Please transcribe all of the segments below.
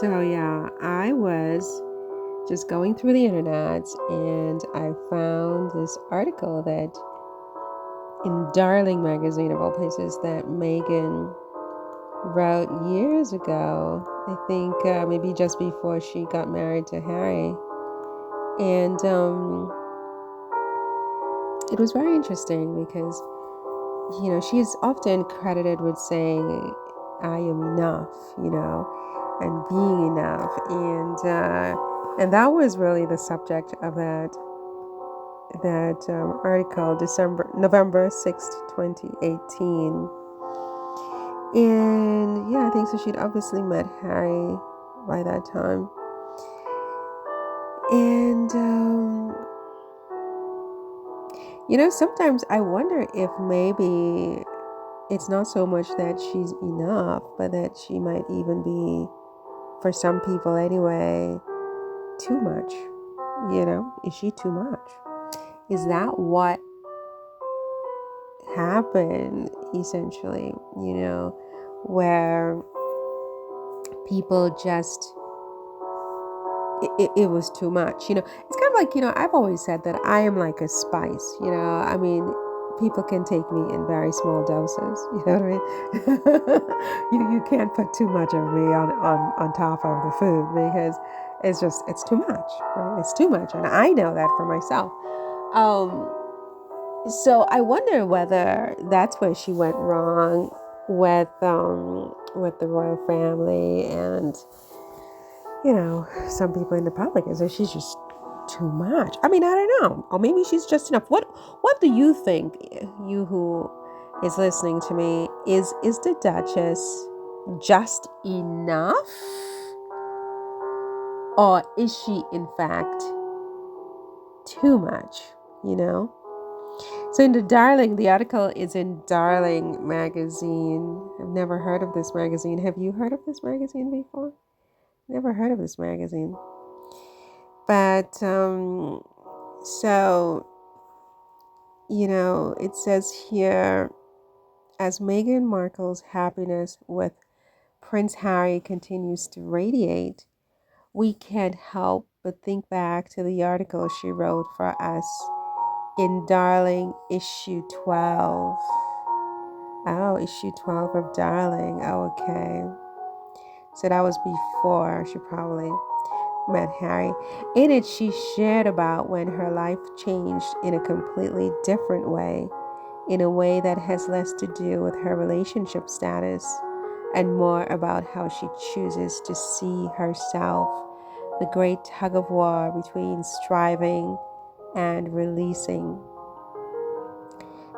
So yeah, I was just going through the internet and I found this article that in Darling magazine of all places that Meghan wrote years ago. I think maybe just before she got married to Harry, and it was very interesting because she is often credited with saying, "I am enough," and being enough, and that was really the subject of that article, November 6th, 2018. And yeah, I think so. She'd obviously met Harry by that time, and sometimes I wonder if maybe it's not so much that she's enough, but that she might even be, for some people anyway, too much. Is she too much? Is that what happened essentially? Where people just, it was too much. It's kind of like, I've always said that I am like a spice. I mean, people can take me in very small doses. You know what I mean? you can't put too much of me on top of the food, because it's too much, right? It's too much, and I know that for myself. So I wonder whether that's where she went wrong with the royal family, and some people in the public is that she's just too much. I mean, I don't know. Or maybe she's just enough. What do you think, you who is listening to me, is the Duchess just enough? Or is she in fact too much, So in the article is in Darling magazine. I've never heard of this magazine. Have you heard of this magazine before? Never heard of this magazine. But so it says here, as Meghan Markle's happiness with Prince Harry continues to radiate, we can't help but think back to the article she wrote for us in Darling issue 12. Oh, issue 12 of Darling. Oh, okay. So that was before she probably met Harry. In it, she shared about when her life changed in a completely different way, in a way that has less to do with her relationship status and more about how she chooses to see herself, the great tug of war between striving and releasing,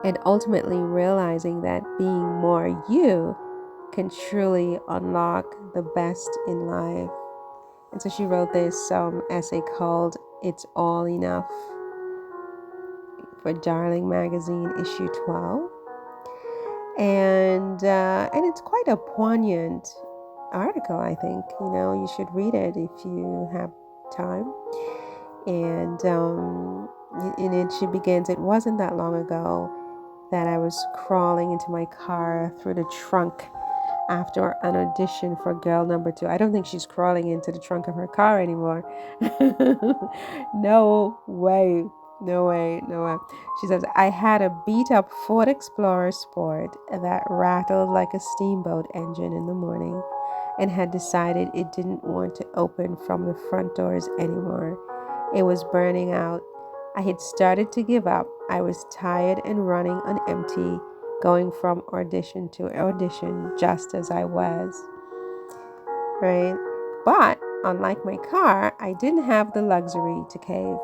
and ultimately realizing that being more you can truly unlock the best in life. And so she wrote this essay called "It's All Enough" for Darling magazine issue 12. And it's quite a poignant article, I think. You should read it if you have time. And in it, she begins, "It wasn't that long ago that I was crawling into my car through the trunk after an audition for girl number 2. I don't think she's crawling into the trunk of her car anymore. No way. No way. No way. She says, I had a beat up Ford Explorer Sport that rattled like a steamboat engine in the morning, and had decided it didn't want to open from the front doors anymore. It was burning out. I had started to give up. I was tired and running on empty, going from audition to audition just as I was, right? But unlike my car, I didn't have the luxury to cave.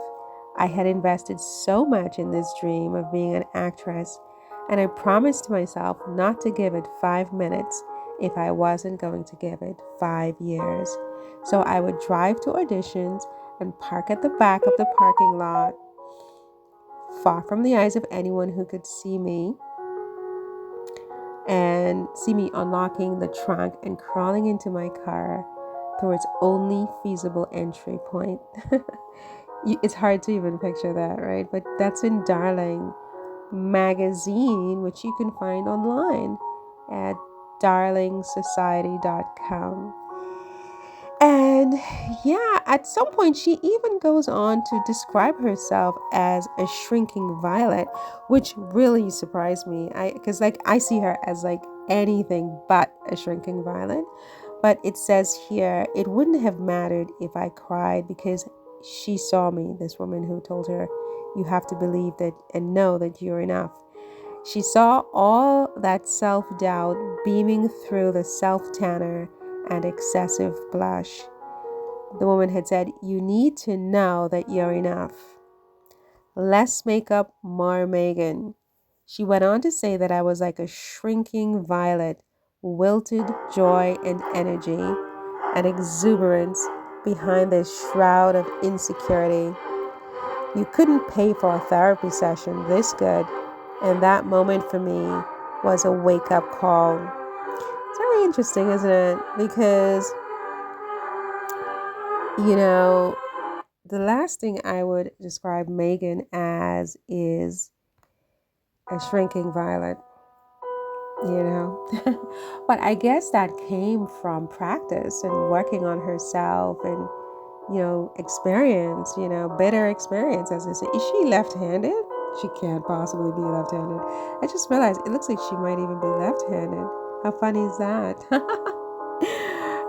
I had invested so much in this dream of being an actress, and I promised myself not to give it 5 minutes if I wasn't going to give it 5 years. So I would drive to auditions and park at the back of the parking lot, far from the eyes of anyone who could see me, and see me unlocking the trunk and crawling into my car through its only feasible entry point." It's hard to even picture that, right? But that's in Darling magazine, which you can find online at darlingsociety.com. And yeah, at some point, she even goes on to describe herself as a shrinking violet, which really surprised me. Because like I see her as like anything but a shrinking violet. But it says here, it wouldn't have mattered if I cried because she saw me, this woman who told her, you have to believe that and know that you're enough. She saw all that self doubt beaming through the self tanner and excessive blush. The woman had said, you need to know that you're enough. Less makeup, more Meghan. She went on to say that I was like a shrinking violet, wilted joy and energy and exuberance behind this shroud of insecurity. You couldn't pay for a therapy session this good, and that moment for me was a wake-up call. It's very interesting, isn't it? Because, you know, the last thing I would describe Meghan as is a shrinking violet, But I guess that came from practice and working on herself and, experience, bitter experience, as I say. Is she left-handed? She can't possibly be left-handed. I just realized it looks like she might even be left-handed. How funny is that?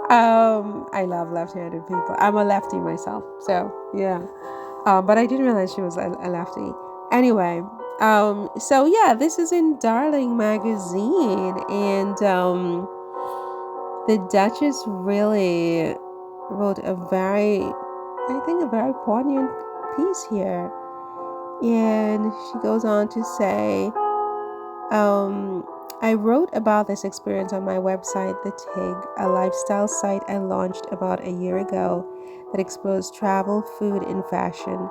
I love left-handed people. I'm a lefty myself, so yeah. But I didn't realize she was a lefty. Anyway, so yeah, this is in Darling magazine, and the Duchess really wrote a very poignant piece here. And she goes on to say, I wrote about this experience on my website, The Tig, a lifestyle site I launched about a year ago that explores travel, food, and fashion,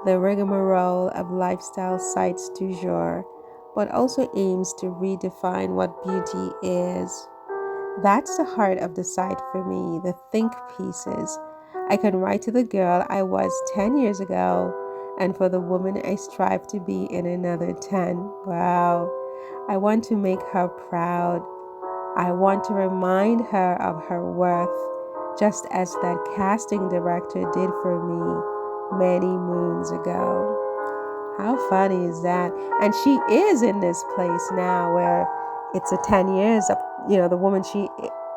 the rigmarole of lifestyle sites du jour, but also aims to redefine what beauty is. That's the heart of the site for me, the think pieces. I can write to the girl I was 10 years ago and for the woman I strive to be in another 10. Wow. I want to make her proud. I want to remind her of her worth, just as that casting director did for me many moons ago. How funny is that? And she is in this place now where it's a 10 years of, the woman she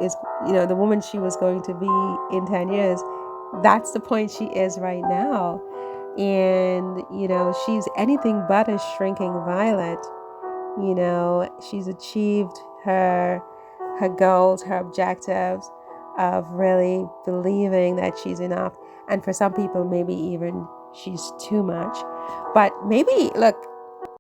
is, the woman she was going to be in 10 years. That's the point she is right now. And, she's anything but a shrinking violet. She's achieved her goals, her objectives of really believing that she's enough. And for some people, maybe even she's too much. But maybe, look,